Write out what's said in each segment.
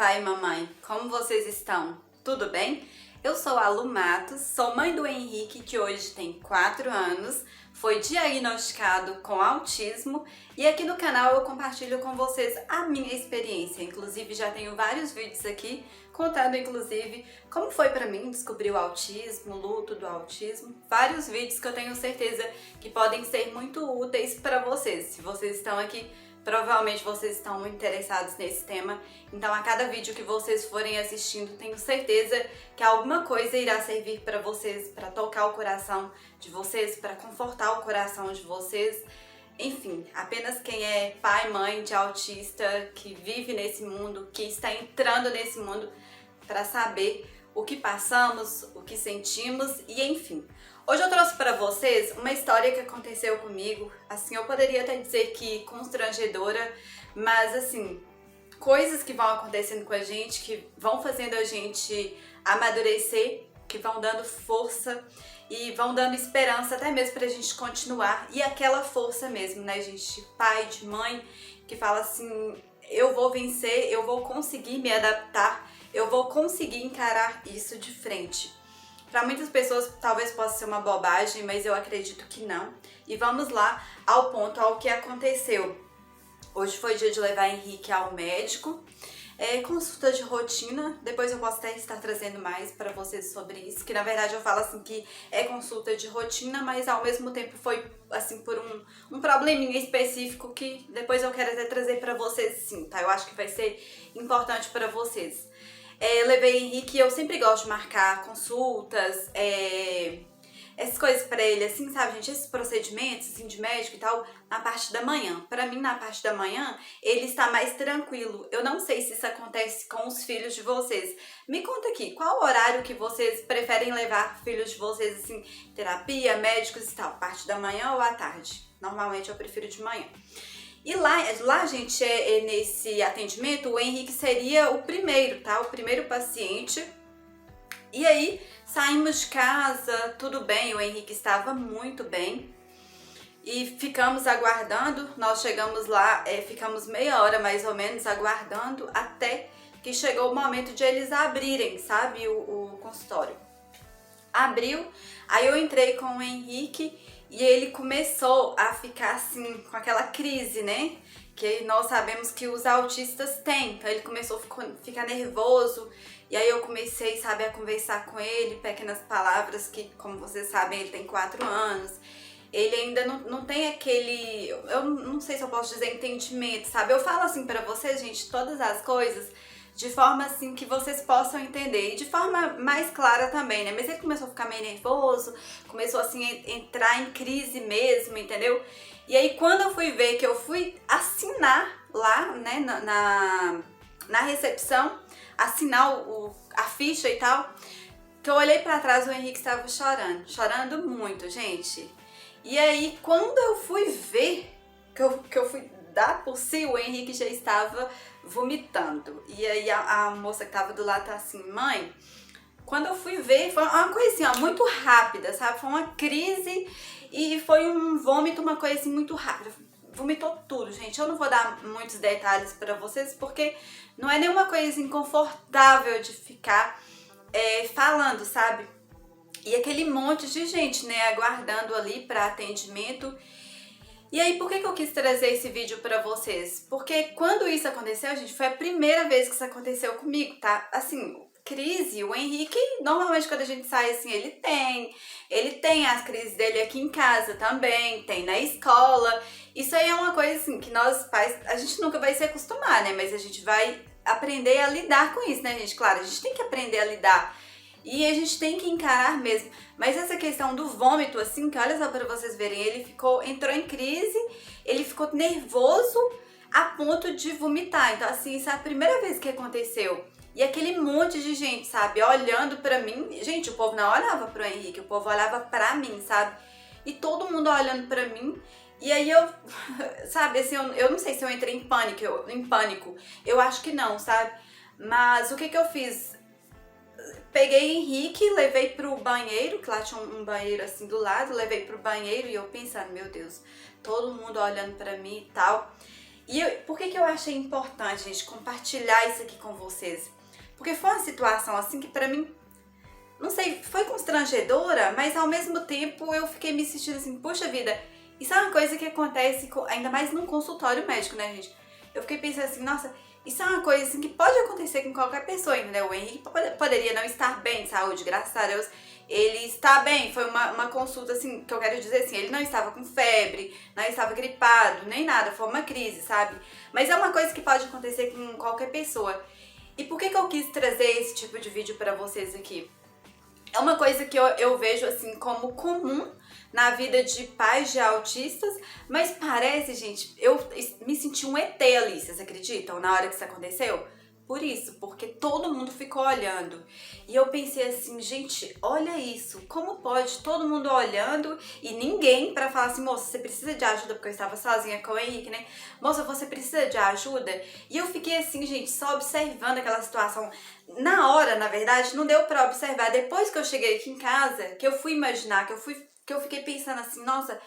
Papai e mamãe, como vocês estão? Tudo bem? Eu sou a Lu Matos, sou mãe do Henrique, que hoje tem 4 anos, foi diagnosticado com autismo e aqui no canal eu compartilho com vocês a minha experiência. Inclusive já tenho vários vídeos aqui contando inclusive como foi pra mim descobrir o autismo, o luto do autismo. Vários vídeos que eu tenho certeza que podem ser muito úteis para vocês. Se vocês estão aqui, provavelmente vocês estão muito interessados nesse tema, então a cada vídeo que vocês forem assistindo, tenho certeza que alguma coisa irá servir para vocês, para tocar o coração de vocês, para confortar o coração de vocês. Enfim, apenas quem é pai, mãe de autista, que vive nesse mundo, que está entrando nesse mundo, para saber o que passamos, o que sentimos e enfim. Hoje eu trouxe para vocês uma história que aconteceu comigo, assim, eu poderia até dizer que constrangedora, mas assim, coisas que vão acontecendo com a gente, que vão fazendo a gente amadurecer, que vão dando força e vão dando esperança até mesmo pra gente continuar. E aquela força mesmo, né, gente, pai, de mãe, que fala assim, eu vou vencer, eu vou conseguir me adaptar, eu vou conseguir encarar isso de frente. Para muitas pessoas talvez possa ser uma bobagem, mas eu acredito que não. E vamos lá ao ponto, ao que aconteceu. Hoje foi dia de levar Henrique ao médico, consulta de rotina, depois eu posso até estar trazendo mais para vocês sobre isso, que na verdade eu falo assim que é consulta de rotina, mas ao mesmo tempo foi assim por um probleminha específico que depois eu quero até trazer para vocês sim, tá? Eu acho que vai ser importante para vocês. Levei Henrique, eu sempre gosto de marcar consultas, essas coisas pra ele, assim, sabe, gente, esses procedimentos, assim, de médico e tal, na parte da manhã. Pra mim, na parte da manhã, ele está mais tranquilo. Eu não sei se isso acontece com os filhos de vocês. Me conta aqui, qual horário que vocês preferem levar filhos de vocês, assim, terapia, médicos e tal? Parte da manhã ou à tarde? Normalmente eu prefiro de manhã. E lá gente, nesse atendimento, o Henrique seria o primeiro, tá? O primeiro paciente. E aí, saímos de casa, tudo bem, o Henrique estava muito bem. E ficamos aguardando, nós chegamos lá, ficamos meia hora mais ou menos aguardando, até que chegou o momento de eles abrirem, sabe, o consultório. Abriu, aí eu entrei com o Henrique e ele começou a ficar assim, com aquela crise, né? Que nós sabemos que os autistas têm. Então ele começou a ficar nervoso. E aí eu comecei, sabe, a conversar com ele, pequenas palavras que, como vocês sabem, ele tem 4 anos. Ele ainda não tem aquele, eu não sei se eu posso dizer entendimento, sabe? Eu falo assim pra vocês, gente, todas as coisas de forma assim que vocês possam entender e de forma mais clara também, né? Mas ele começou a ficar meio nervoso, começou assim a entrar em crise mesmo, entendeu? E aí quando eu fui ver que eu fui assinar lá, né, na recepção, assinar a ficha e tal, que eu olhei pra trás, o Henrique estava chorando muito, gente. E aí quando eu fui ver, que eu fui dar por si, o Henrique já estava vomitando. E aí a moça que tava do lado tá assim, mãe, quando eu fui ver, foi uma coisa assim, ó, muito rápida, sabe? Foi uma crise e foi um vômito, uma coisa assim muito rápida. Vomitou tudo, gente. Eu não vou dar muitos detalhes pra vocês, porque não é nenhuma coisa inconfortável de ficar falando, sabe? E aquele monte de gente, né, aguardando ali pra atendimento. E aí, por que eu quis trazer esse vídeo pra vocês? Porque quando isso aconteceu, gente, foi a primeira vez que isso aconteceu comigo, tá? Assim, crise, o Henrique, normalmente quando a gente sai assim, ele tem as crises dele aqui em casa também, tem na escola. Isso aí é uma coisa assim, que nós pais, a gente nunca vai se acostumar, né? Mas a gente vai aprender a lidar com isso, né, gente? Claro, a gente tem que aprender a lidar. E a gente tem que encarar mesmo. Mas essa questão do vômito, assim, que olha só pra vocês verem, ele entrou em crise, ele ficou nervoso a ponto de vomitar. Então, assim, isso é a primeira vez que aconteceu. E aquele monte de gente, sabe, olhando pra mim. Gente, o povo não olhava pro Henrique, o povo olhava pra mim, sabe? E todo mundo olhando pra mim. E aí eu, sabe, assim, eu não sei se eu entrei em pânico. Eu acho que não, sabe? Mas o que eu fiz? Peguei Henrique, levei pro banheiro, que lá tinha um banheiro assim do lado, levei pro banheiro e eu pensando, meu Deus, todo mundo olhando pra mim e tal. Por que eu achei importante, gente, compartilhar isso aqui com vocês? Porque foi uma situação assim que pra mim, não sei, foi constrangedora, mas ao mesmo tempo eu fiquei me sentindo assim, poxa vida, isso é uma coisa que acontece ainda mais num consultório médico, né, gente? Eu fiquei pensando assim, nossa, isso é uma coisa assim que pode acontecer com qualquer pessoa, entendeu? O Henrique poderia não estar bem de saúde, graças a Deus. Ele está bem, foi uma consulta assim, que eu quero dizer assim, ele não estava com febre, não estava gripado, nem nada, foi uma crise, sabe? Mas é uma coisa que pode acontecer com qualquer pessoa. E por que eu quis trazer esse tipo de vídeo pra vocês aqui? É uma coisa que eu vejo assim como comum na vida de pais de autistas, mas parece, gente, eu me senti um ET ali, vocês acreditam? Na hora que isso aconteceu? Por isso, porque todo mundo ficou olhando. E eu pensei assim, gente, olha isso, como pode todo mundo olhando e ninguém pra falar assim, moça, você precisa de ajuda, porque eu estava sozinha com o Henrique, né? Moça, você precisa de ajuda? E eu fiquei assim, gente, só observando aquela situação. Na hora, na verdade, não deu pra observar. Depois que eu cheguei aqui em casa, que eu fui imaginar, que eu fiquei pensando assim, nossa,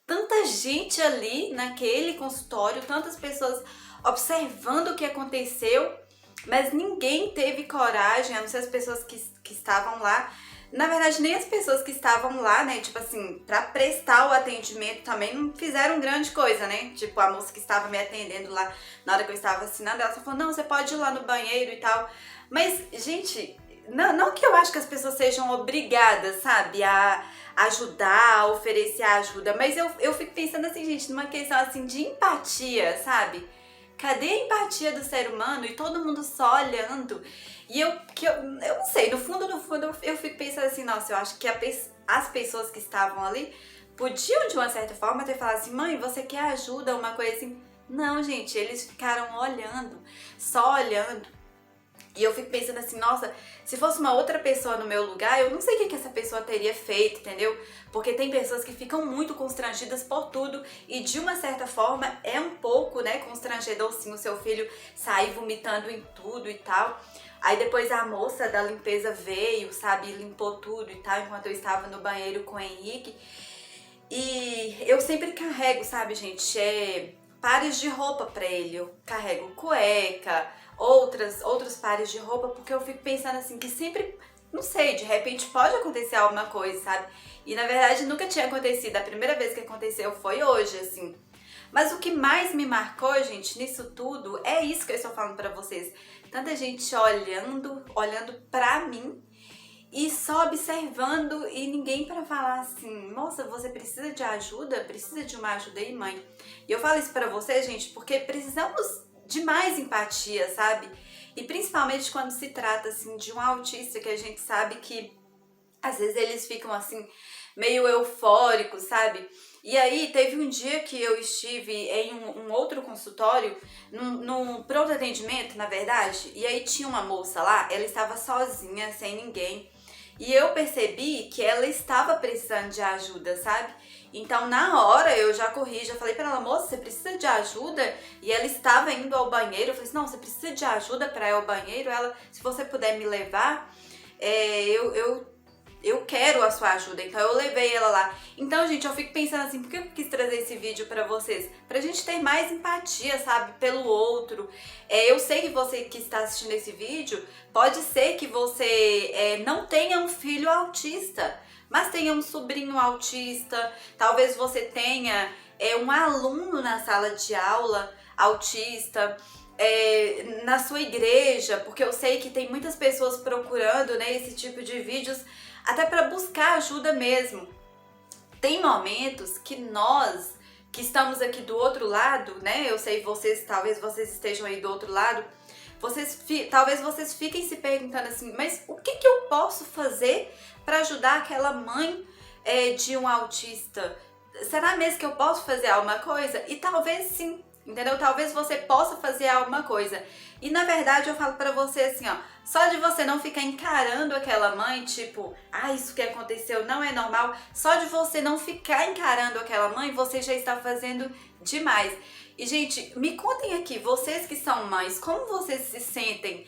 tanta gente ali naquele consultório, tantas pessoas observando o que aconteceu, mas ninguém teve coragem, a não ser as pessoas que estavam lá. Na verdade, nem as pessoas que estavam lá, né, tipo assim, pra prestar o atendimento também não fizeram grande coisa, né? Tipo, a moça que estava me atendendo lá, na hora que eu estava assinando, ela só falou, não, você pode ir lá no banheiro e tal. Mas, gente, não que eu acho que as pessoas sejam obrigadas, sabe, a ajudar, a oferecer ajuda, mas eu fico pensando assim, gente, numa questão assim de empatia, sabe? Cadê a empatia do ser humano e todo mundo só olhando? E eu não sei, no fundo, eu fico pensando assim, nossa, eu acho que as pessoas que estavam ali podiam, de uma certa forma, ter falado assim, mãe, você quer ajuda, uma coisa assim. Não, gente, eles ficaram olhando, só olhando. E eu fico pensando assim, nossa, se fosse uma outra pessoa no meu lugar, eu não sei o que essa pessoa teria feito, entendeu? Porque tem pessoas que ficam muito constrangidas por tudo e de uma certa forma é um pouco, né, constrangedor sim o seu filho sair vomitando em tudo e tal. Aí depois a moça da limpeza veio, sabe, limpou tudo e tal, enquanto eu estava no banheiro com o Henrique. E eu sempre carrego, sabe, gente, pares de roupa pra ele. Eu carrego cueca, outros pares de roupa, porque eu fico pensando assim, que sempre, não sei, de repente pode acontecer alguma coisa, sabe? E na verdade nunca tinha acontecido, a primeira vez que aconteceu foi hoje, assim. Mas o que mais me marcou, gente, nisso tudo, é isso que eu estou falando pra vocês. Tanta gente olhando pra mim e só observando e ninguém pra falar assim, moça, você precisa de ajuda? Precisa de uma ajuda aí, mãe? E eu falo isso pra vocês, gente, porque precisamos de mais empatia, sabe? E principalmente quando se trata, assim, de um autista, que a gente sabe que às vezes eles ficam, assim, meio eufóricos, sabe? E aí, teve um dia que eu estive em um outro consultório, num pronto atendimento, na verdade, e aí tinha uma moça lá, ela estava sozinha, sem ninguém, e eu percebi que ela estava precisando de ajuda, sabe? Então, na hora, eu já corri, já falei pra ela, moça, você precisa de ajuda? E ela estava indo ao banheiro, eu falei assim, não, você precisa de ajuda pra ir ao banheiro? Ela, se você puder me levar, eu quero a sua ajuda, então eu levei ela lá. Então, gente, eu fico pensando assim, por que eu quis trazer esse vídeo pra vocês? Pra gente ter mais empatia, sabe, pelo outro. Eu sei que você que está assistindo esse vídeo, pode ser que você não tenha um filho autista, mas tenha um sobrinho autista, talvez você tenha um aluno na sala de aula autista, na sua igreja, porque eu sei que tem muitas pessoas procurando, né, esse tipo de vídeos, até para buscar ajuda mesmo. Tem momentos que nós, que estamos aqui do outro lado, né, eu sei vocês, talvez vocês estejam aí do outro lado, talvez vocês fiquem se perguntando assim, mas o que eu posso fazer para ajudar aquela mãe de um autista? Será mesmo que eu posso fazer alguma coisa? E talvez sim, entendeu? Talvez você possa fazer alguma coisa. E na verdade eu falo pra você assim, ó, só de você não ficar encarando aquela mãe, tipo, isso que aconteceu não é normal, só de você não ficar encarando aquela mãe, você já está fazendo demais. E, gente, me contem aqui, vocês que são mães, como vocês se sentem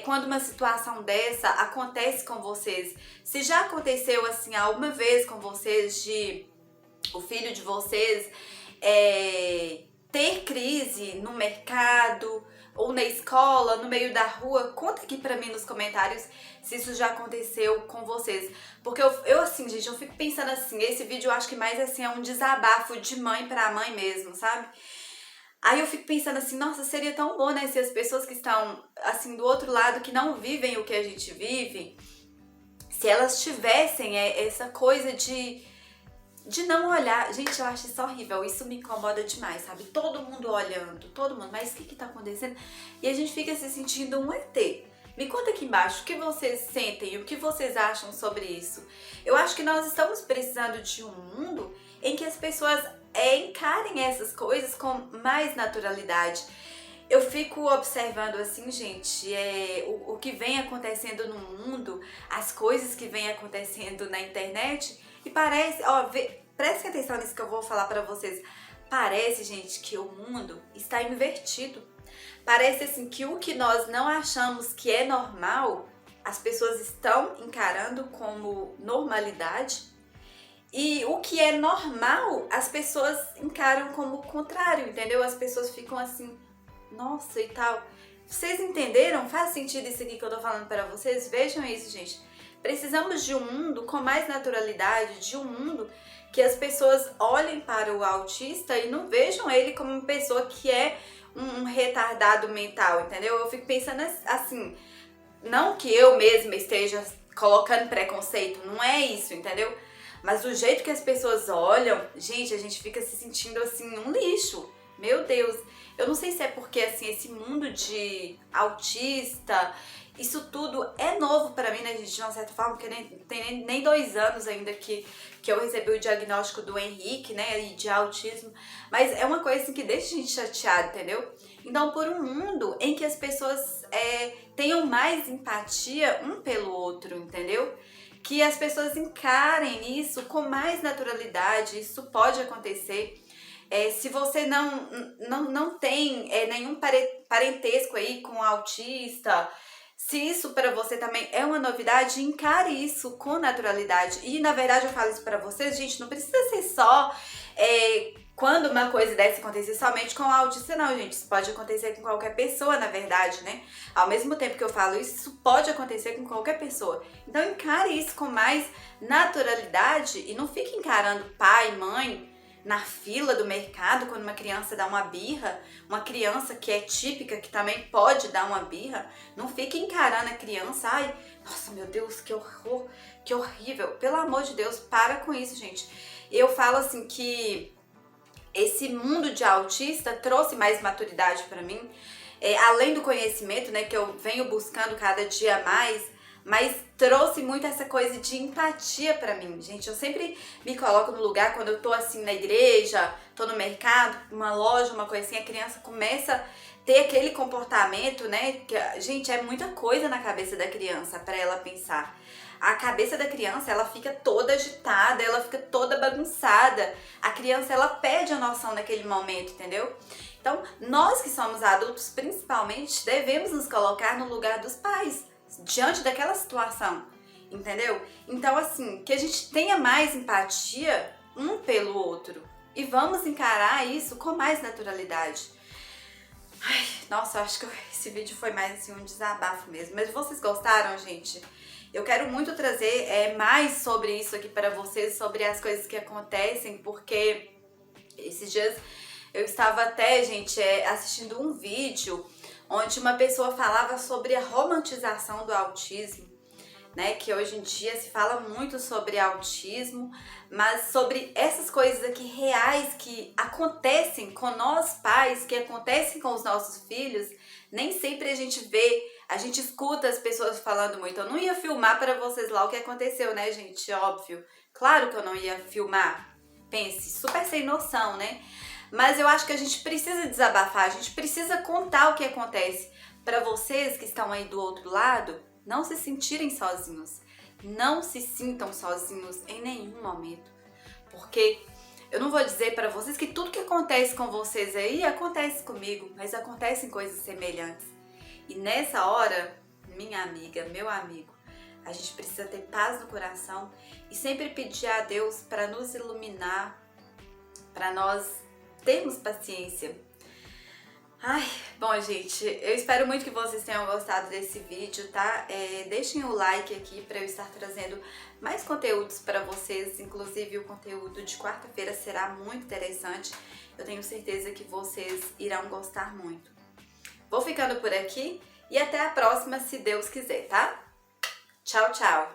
quando uma situação dessa acontece com vocês? Se já aconteceu, assim, alguma vez com vocês, de o filho de vocês ter crise no mercado ou na escola, no meio da rua? Conta aqui pra mim nos comentários se isso já aconteceu com vocês. Porque eu assim, gente, eu fico pensando assim, esse vídeo eu acho que mais assim é um desabafo de mãe pra mãe mesmo, sabe? Aí eu fico pensando assim, nossa, seria tão bom, né, se as pessoas que estão assim do outro lado, que não vivem o que a gente vive, se elas tivessem essa coisa de não olhar. Gente, eu acho isso horrível, isso me incomoda demais, sabe? Todo mundo olhando, todo mundo, mas o que tá acontecendo? E a gente fica se sentindo um ET. Me conta aqui embaixo o que vocês sentem e o que vocês acham sobre isso. Eu acho que nós estamos precisando de um mundo em que as pessoas encarem essas coisas com mais naturalidade. Eu fico observando assim, gente, o que vem acontecendo no mundo, as coisas que vem acontecendo na internet, e parece, ó, prestem atenção nisso que eu vou falar pra vocês. Parece, gente, que o mundo está invertido. Parece assim que o que nós não achamos que é normal, as pessoas estão encarando como normalidade. E o que é normal, as pessoas encaram como o contrário, entendeu? As pessoas ficam assim, nossa e tal. Vocês entenderam? Faz sentido isso aqui que eu tô falando para vocês? Vejam isso, gente. Precisamos de um mundo com mais naturalidade, de um mundo que as pessoas olhem para o autista e não vejam ele como uma pessoa que é um retardado mental, entendeu? Eu fico pensando assim, não que eu mesma esteja colocando preconceito, não é isso, entendeu? Mas do jeito que as pessoas olham, gente, a gente fica se sentindo assim um lixo. Meu Deus, eu não sei se é porque assim esse mundo de autista, isso tudo é novo pra mim, né, gente, de uma certa forma, porque tem nem 2 anos ainda que eu recebi o diagnóstico do Henrique, né, e de autismo, mas é uma coisa assim que deixa a gente chateado, entendeu? Então, por um mundo em que as pessoas tenham mais empatia um pelo outro, entendeu? Que as pessoas encarem isso com mais naturalidade, isso pode acontecer. Se você não tem nenhum parentesco aí com autista, se isso para você também é uma novidade, encare isso com naturalidade. E na verdade eu falo isso para vocês, gente, não precisa ser só quando uma coisa dessa acontecer somente com o autista, não, gente. Isso pode acontecer com qualquer pessoa, na verdade, né? Ao mesmo tempo que eu falo isso, isso pode acontecer com qualquer pessoa. Então encare isso com mais naturalidade e não fique encarando pai, mãe na fila do mercado quando uma criança dá uma birra, uma criança que é típica, que também pode dar uma birra, não fique encarando a criança, ai, nossa, meu Deus, que horror, que horrível. Pelo amor de Deus, para com isso, gente. Eu falo assim que esse mundo de autista trouxe mais maturidade para mim, além do conhecimento, né, que eu venho buscando cada dia mais, mas trouxe muito essa coisa de empatia pra mim, gente. Eu sempre me coloco no lugar quando eu tô assim na igreja, tô no mercado, uma loja, uma coisa assim, a criança começa a ter aquele comportamento, né? Que, gente, é muita coisa na cabeça da criança pra ela pensar. A cabeça da criança, ela fica toda agitada, ela fica toda bagunçada. A criança, ela perde a noção naquele momento, entendeu? Então, nós que somos adultos, principalmente, devemos nos colocar no lugar dos pais, diante daquela situação, entendeu? Então, assim, que a gente tenha mais empatia um pelo outro e vamos encarar isso com mais naturalidade. Ai, nossa, eu acho que esse vídeo foi mais assim um desabafo mesmo. Mas vocês gostaram, gente? Eu quero muito trazer mais sobre isso aqui para vocês, sobre as coisas que acontecem, porque esses dias eu estava até, gente, assistindo um vídeo onde uma pessoa falava sobre a romantização do autismo, né? Que hoje em dia se fala muito sobre autismo, mas sobre essas coisas aqui reais que acontecem com nós pais, que acontecem com os nossos filhos, nem sempre a gente vê, a gente escuta as pessoas falando muito. Eu não ia filmar para vocês lá o que aconteceu, né, gente? Óbvio. Claro que eu não ia filmar. Pense, super sem noção, né? Mas eu acho que a gente precisa desabafar, a gente precisa contar o que acontece para vocês que estão aí do outro lado não se sentirem sozinhos. Não se sintam sozinhos em nenhum momento. Porque eu não vou dizer para vocês que tudo que acontece com vocês aí acontece comigo, mas acontecem coisas semelhantes. E nessa hora, minha amiga, meu amigo, a gente precisa ter paz no coração e sempre pedir a Deus para nos iluminar, para nós termos paciência. Ai, bom, gente, eu espero muito que vocês tenham gostado desse vídeo, tá? Deixem o like aqui para eu estar trazendo mais conteúdos para vocês, inclusive o conteúdo de quarta-feira será muito interessante. Eu tenho certeza que vocês irão gostar muito. Vou ficando por aqui e até a próxima, se Deus quiser, tá? Tchau, tchau!